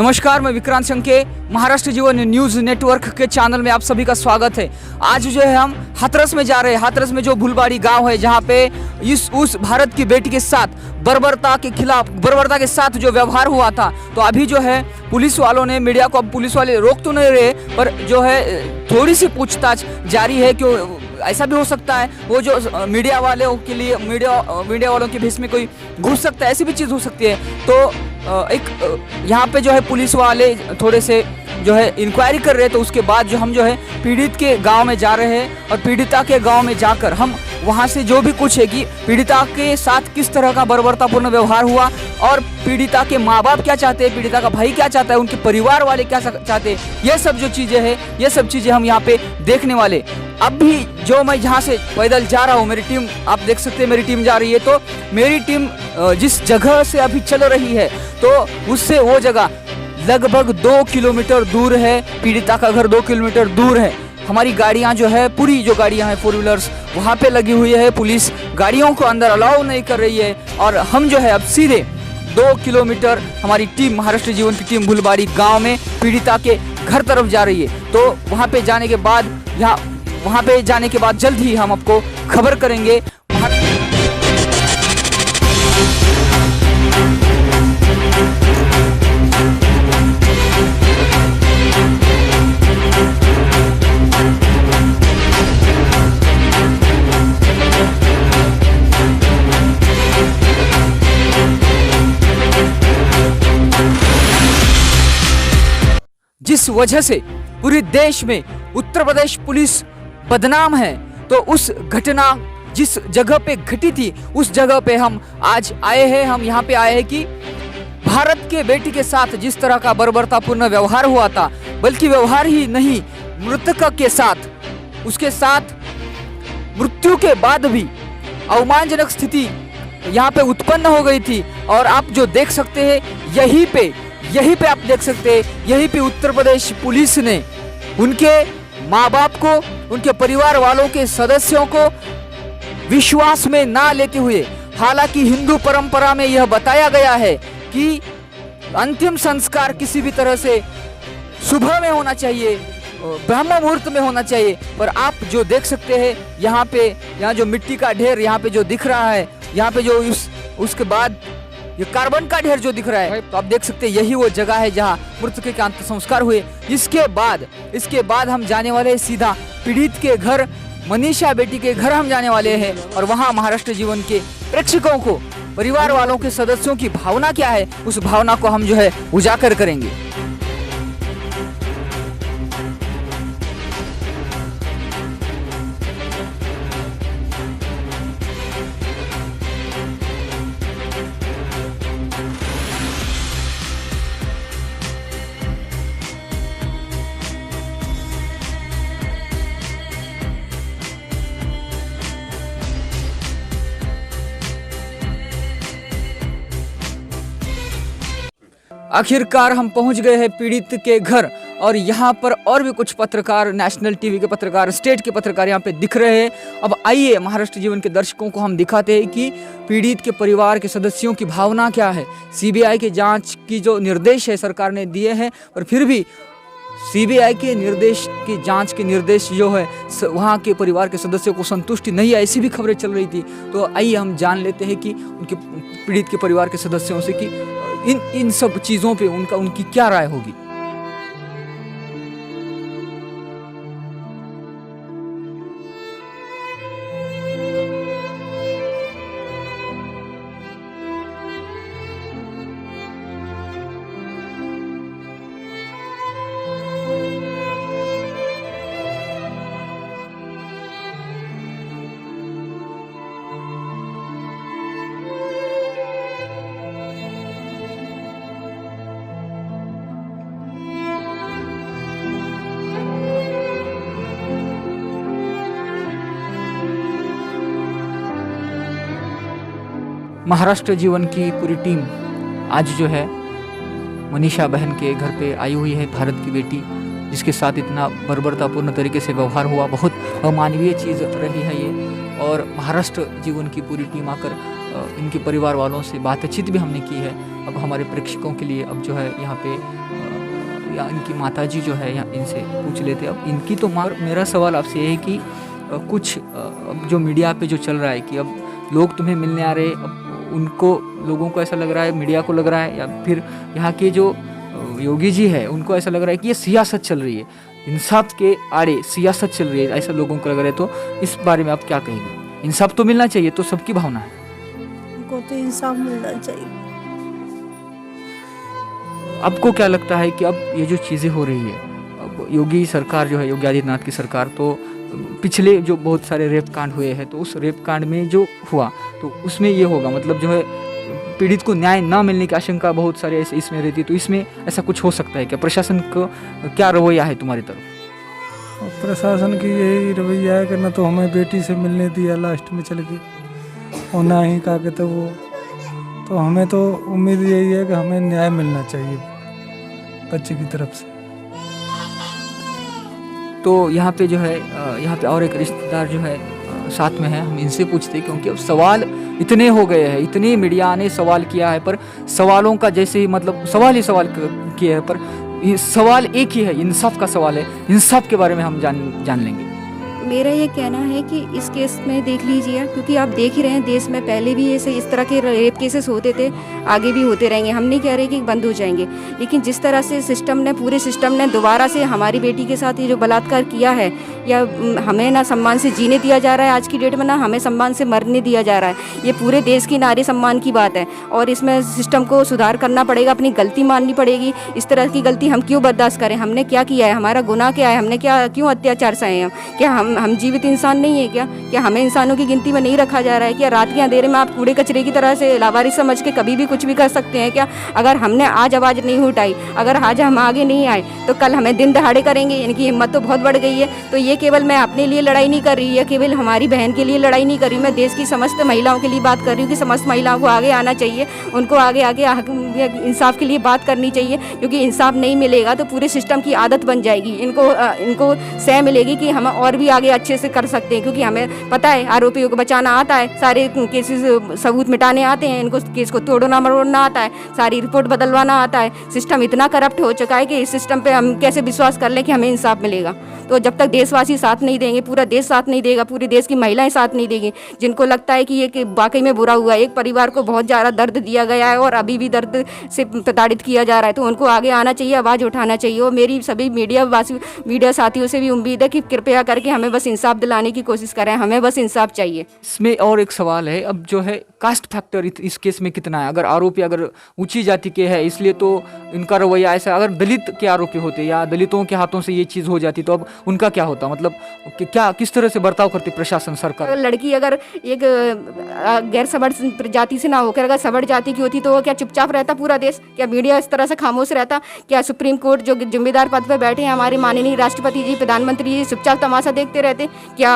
नमस्कार, मैं विक्रांत शंके महाराष्ट्र जीवन न्यूज़ नेटवर्क के चैनल में आप सभी का स्वागत है। आज जो है हम हाथरस में जा रहे हैं। हाथरस में जो भूलबाड़ी गांव है, जहां पे उस भारत की बेटी के साथ बर्बरता के साथ जो व्यवहार हुआ था, तो अभी जो है पुलिस वालों ने मीडिया को, अब पुलिस वाले रोक तो नहीं रहे, पर जो है थोड़ी सी पूछताछ जारी है। क्यों ऐसा भी हो सकता है वो जो मीडिया वालों के लिए मीडिया वालों के भेष में कोई घुस सकता है, ऐसी भी चीज़ हो सकती है। तो एक यहाँ पे जो है पुलिस वाले थोड़े से जो है इंक्वायरी कर रहे हैं। तो उसके बाद जो हम जो है पीड़ित के गांव में जा रहे हैं और पीड़िता के गांव में जाकर हम वहाँ से जो भी कुछ है कि पीड़िता के साथ किस तरह का बर्बरतापूर्ण व्यवहार हुआ और पीड़िता के माँ बाप क्या चाहते हैं, पीड़िता का भाई क्या चाहता है, उनके परिवार वाले क्या चाहते हैं, ये सब जो चीज़ें हैं, ये सब चीज़ें हम यहाँ पे देखने वाले। अब भी जो मैं जहाँ से पैदल जा रहा हूँ, मेरी टीम आप देख सकते हैं, मेरी टीम जा रही है। तो मेरी टीम जिस जगह से अभी चल रही है, तो उससे वो जगह लगभग 2 किलोमीटर दूर है। पीड़िता का घर 2 किलोमीटर दूर है। हमारी गाड़ियां जो है, पूरी जो गाड़ियां हैं 4 व्हीलर्स वहाँ पे लगी हुई है। पुलिस गाड़ियों को अंदर अलाउ नहीं कर रही है और हम जो है अब सीधे 2 किलोमीटर हमारी टीम, महाराष्ट्र जीवन की टीम, भूलबाड़ी गांव में पीड़िता के घर तरफ जा रही है। तो वहाँ पे जाने के बाद जल्द ही हम आपको खबर करेंगे। जिस वजह से पूरे देश में उत्तर प्रदेश पुलिस बदनाम है, तो उस घटना जिस जगह पे घटी थी, उस जगह पे हम आज आए हैं। हम यहाँ पे आए हैं कि भारत के बेटी के साथ जिस तरह का बर्बरतापूर्ण व्यवहार हुआ था, बल्कि व्यवहार ही नहीं, मृतक के साथ, उसके साथ मृत्यु के बाद भी अवमानजनक स्थिति यहाँ पे उत्पन्न हो गई थी। और आप जो देख सकते हैं, यहीं पे आप देख सकते हैं, यहीं पे उत्तर प्रदेश पुलिस ने उनके माँ बाप को, उनके परिवार वालों के सदस्यों को विश्वास में ना लेते हुए, हालांकि हिंदू परंपरा में यह बताया गया है कि अंतिम संस्कार किसी भी तरह से सुबह में होना चाहिए, ब्रह्म मुहूर्त में होना चाहिए। पर आप जो देख सकते हैं यहाँ जो मिट्टी का ढेर यहाँ पे जो दिख रहा है, यहाँ पे जो उसके बाद ये कार्बन का ढेर जो दिख रहा है, तो आप देख सकते हैं यही वो जगह है जहाँ मृतक के अंतिम संस्कार हुए। इसके बाद हम जाने वाले हैं सीधा पीड़ित के घर, मनीषा बेटी के घर हम जाने वाले हैं और वहाँ महाराष्ट्र जीवन के प्रेक्षकों को, परिवार वालों के सदस्यों की भावना क्या है, उस भावना को हम जो है उजागर करेंगे। आखिरकार हम पहुंच गए हैं पीड़ित के घर और यहाँ पर और भी कुछ पत्रकार, नेशनल टीवी के पत्रकार, स्टेट के पत्रकार यहाँ पे दिख रहे हैं। अब आइए महाराष्ट्र जीवन के दर्शकों को हम दिखाते हैं कि पीड़ित के परिवार के सदस्यों की भावना क्या है। सीबीआई के जांच की जो निर्देश है सरकार ने दिए हैं, पर फिर भी सीबीआई के निर्देश की जांच के निर्देश जो है वहाँ के परिवार के सदस्यों को संतुष्टि नहीं है, ऐसी भी खबरें चल रही थी। तो आइए हम जान लेते हैं कि उनके पीड़ित के परिवार के सदस्यों से कि इन सब चीज़ों पे उनकी क्या राय होगी। महाराष्ट्र जीवन की पूरी टीम आज जो है मनीषा बहन के घर पे आई हुई है। भारत की बेटी जिसके साथ इतना बर्बरतापूर्ण तरीके से व्यवहार हुआ, बहुत अमानवीय चीज़ रही है ये। और महाराष्ट्र जीवन की पूरी टीम आकर इनके परिवार वालों से बातचीत भी हमने की है। अब हमारे प्रेक्षकों के लिए अब जो है यहाँ पे या इनकी माताजी जो है, या इनसे पूछ लेते। अब इनकी तो मेरा सवाल आपसे ये है कि कुछ अब जो मीडिया पे जो चल रहा है कि अब लोग तुम्हें मिलने आ रहे, अब उनको, लोगों को ऐसा लग रहा है, मीडिया को लग रहा है, या फिर यहाँ के जो योगी जी है उनको ऐसा लग रहा है कि ये सियासत चल रही है, इंसाफ के आड़े सियासत चल रही है, ऐसा लोगों को लग रहा है। तो इस बारे में आप क्या कहेंगे? इंसाफ तो मिलना चाहिए, तो सबकी भावना है, उनको तो इंसाफ मिलना चाहिए। आपको क्या लगता है कि अब ये जो चीज़ें हो रही है, अब योगी सरकार जो है, योगी आदित्यनाथ की सरकार, तो पिछले जो बहुत सारे रेप कांड हुए हैं, तो उस रेप कांड में जो हुआ तो उसमें ये होगा, मतलब जो है पीड़ित को न्याय ना मिलने की आशंका बहुत सारे ऐसे इसमें रहती है, तो इसमें ऐसा कुछ हो सकता है क्या? प्रशासन का क्या रवैया है तुम्हारी तरफ? और प्रशासन की यही रवैया है कि ना तो हमें बेटी से मिलने दिया लास्ट में चल के, और ना ही कहा कि तो हमें तो उम्मीद यही है कि हमें न्याय मिलना चाहिए बच्चे की तरफ से। तो यहाँ पे जो है, यहाँ पे और एक रिश्तेदार जो है साथ में है, हम इनसे पूछते हैं, क्योंकि अब सवाल इतने हो गए हैं, इतनी मीडिया ने सवाल किया है, पर सवालों का जैसे ही मतलब सवाल ही सवाल किए हैं, पर ये सवाल एक ही है, इंसाफ का सवाल है। इंसाफ के बारे में हम जान लेंगे। मेरा ये कहना है कि इस केस में देख लीजिए, क्योंकि आप देख ही रहे हैं देश में पहले भी ऐसे इस तरह के रेप केसेस होते थे, आगे भी होते रहेंगे। हम नहीं कह रहे कि बंद हो जाएंगे, लेकिन जिस तरह से पूरे सिस्टम ने दोबारा से हमारी बेटी के साथ ये जो बलात्कार किया है, या हमें ना सम्मान से जीने दिया जा रहा है आज की डेट में, ना हमें सम्मान से मरने दिया जा रहा है। ये पूरे देश की नारी सम्मान की बात है, और इसमें सिस्टम को सुधार करना पड़ेगा, अपनी गलती माननी पड़ेगी। इस तरह की गलती हम क्यों बर्दाश्त करें? हमने क्या किया है? हमारा गुनाह क्या है? हमने क्यों अत्याचार सहे हैं? क्या हम जीवित इंसान नहीं है क्या हमें इंसानों की गिनती में नहीं रखा जा रहा है? क्या रात के अंधेरे में आप कूड़े कचरे की तरह से लावारिस समझ के कभी भी कुछ भी कर सकते हैं क्या? अगर हमने आज आवाज़ नहीं उठाई, अगर आज हम आगे नहीं आए, तो कल हमें दिन दहाड़े करेंगे। इनकी हिम्मत तो बहुत बढ़ गई है। तो ये केवल मैं अपने लिए लड़ाई नहीं कर रही है, केवल हमारी बहन के लिए लड़ाई नहीं कर रही, मैं देश की समस्त महिलाओं के लिए बात कर रही हूँ कि समस्त महिलाओं को आगे आना चाहिए, उनको आगे इंसाफ के लिए बात करनी चाहिए, क्योंकि इंसाफ नहीं मिलेगा तो पूरे सिस्टम की आदत बन जाएगी। इनको सह मिलेगी कि हम और भी आगे अच्छे से कर सकते हैं, क्योंकि हमें पता है आरोपियों को बचाना आता है, सारे केसेस सबूत मिटाने आते हैं, इनको केस को तोड़ना मरोड़ना आता है, सारी रिपोर्ट बदलवाना आता है। सिस्टम इतना करप्ट हो चुका है कि इस सिस्टम पे हम कैसे विश्वास कर लें कि हमें इंसाफ मिलेगा? तो जब तक देशवासी साथ नहीं देंगे, पूरा देश साथ नहीं देगा, पूरे देश की महिलाएं साथ नहीं देंगी, जिनको लगता है कि ये वाकई में बुरा हुआ, एक परिवार को बहुत ज़्यादा दर्द दिया गया है और अभी भी दर्द से प्रताड़ित किया जा रहा है, तो उनको आगे आना चाहिए, आवाज़ उठाना चाहिए। और मेरी सभी मीडिया साथियों से भी उम्मीद है कि कृपया करके हमें बस इंसाफ दिलाने की कोशिश करें, हमें बस इंसाफ चाहिए। इसमें और एक सवाल है, अब जो है कास्ट फैक्टर इस केस में कितना है? अगर आरोपी अगर ऊंची जाति के है, इसलिए तो इनका रवैया ऐसा, अगर दलित के आरोपी होते या दलितों के हाथों से ये चीज़ हो जाती तो अब उनका क्या होता? मतलब क्या, किस तरह से बर्ताव करती प्रशासन, सरकार? अगर लड़की अगर एक गैर सवर्ण जाति से ना होकर अगर सवर्ण जाति की होती तो क्या चुपचाप रहता पूरा देश? क्या मीडिया इस तरह से खामोश रहता? क्या सुप्रीम कोर्ट जो जिम्मेदार पद पर बैठे हैं, हमारे माननीय राष्ट्रपति जी, प्रधानमंत्री जी, चुपचाप तमाशा देखते रहते? क्या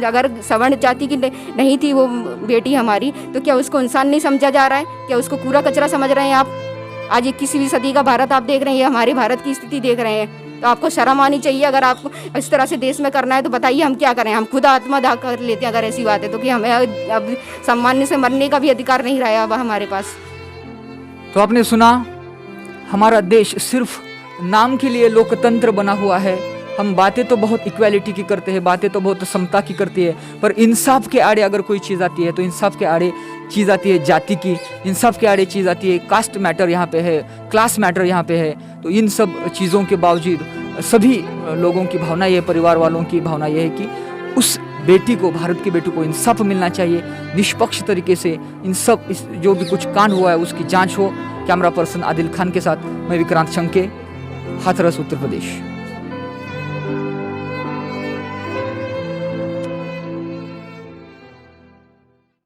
अगर सवर्ण जाति की नहीं थी वो बेटी हमारी, तो क्या उसको इंसान नहीं समझा जा रहा है? क्या उसको कूड़ा कचरा समझ रहे हैं आप? आज 21वीं सदी का भारत आप देख रहे हैं, हमारे भारत की स्थिति देख रहे हैं, तो आपको शर्म आनी चाहिए। अगर आपको इस तरह से देश में करना है तो बताइए हम क्या करें? हम खुद आत्मदाह कर लेते हैं अगर ऐसी बात है तो, कि हमें अब सम्मान से मरने का भी अधिकार नहीं रहा अब हमारे पास। तो आपने सुना, हमारा देश सिर्फ नाम के लिए लोकतंत्र बना हुआ है। हम बातें तो बहुत इक्वालिटी की करते हैं, बातें तो बहुत समता की करती है, पर इंसाफ के आड़े अगर कोई चीज़ आती है तो इंसाफ के आड़े चीज़ आती है जाति की, इंसाफ के आड़े चीज़ आती है कास्ट मैटर यहाँ पे है, क्लास मैटर यहाँ पे है। तो इन सब चीज़ों के बावजूद सभी लोगों की भावना ये, परिवार वालों की भावना ये है कि उस बेटी को, भारत की बेटी को इंसाफ मिलना चाहिए निष्पक्ष तरीके से। जो भी कुछ कांड हुआ है उसकी जाँच हो। कैमरा पर्सन आदिल खान के साथ मैं विक्रांत शंके, हाथरस, उत्तर प्रदेश।